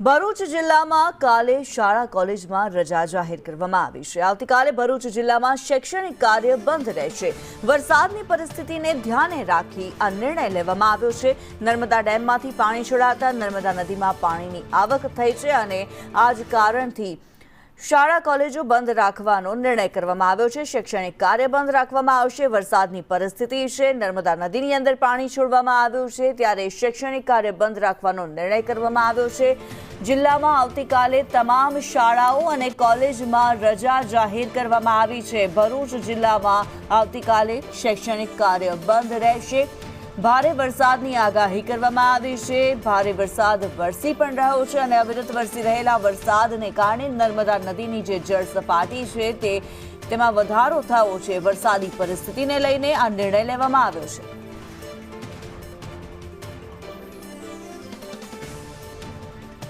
ભરૂચ જિલ્લામાં કાલે શાળા કોલેજમાં રજા જાહેર કરવામાં આવી છે। આવતીકાલે ભરૂચ જિલ્લામાં શૈક્ષણિક કાર્ય બંધ રહેશે। વરસાદની પરિસ્થિતિને ધ્યાને રાખી આ નિર્ણય લેવામાં આવ્યો છે। નર્મદા ડેમમાંથી પાણી છોડાતા નર્મદા નદીમાં પાણીની આવક થઈ છે અને આ જ કારણથી શાળા કોલેજો બંધ રાખવાનો નિર્ણય કરવામાં આવ્યો છે। શૈક્ષણિક કાર્ય બંધ રાખવામાં આવશે। વરસાદની પરિસ્થિતિ છે, નર્મદા નદીની અંદર પાણી છોડવામાં આવ્યું છે, ત્યારે શૈક્ષણિક કાર્ય બંધ રાખવાનો નિર્ણય કરવામાં આવ્યો છે। જિલ્લામાં આવતીકાલે તમામ શાળાઓ અને કોલેજમાં રજા જાહેર કરવામાં આવી છે। ભરૂચ જિલ્લામાં આવતીકાલે શૈક્ષણિક કાર્ય બંધ રહેશે। ભારે વરસાદની આગાહી કરવામાં આવી છે। ભારે વરસાદ વરસી પણ રહ્યો છે અને અવિરત વરસી રહેલા વરસાદને કારણે નર્મદા નદીની જે જળ સપાટી છે તેમાં વધારો થયો છે। વરસાદી પરિસ્થિતિને લઈને આ નિર્ણય લેવામાં આવ્યો છે।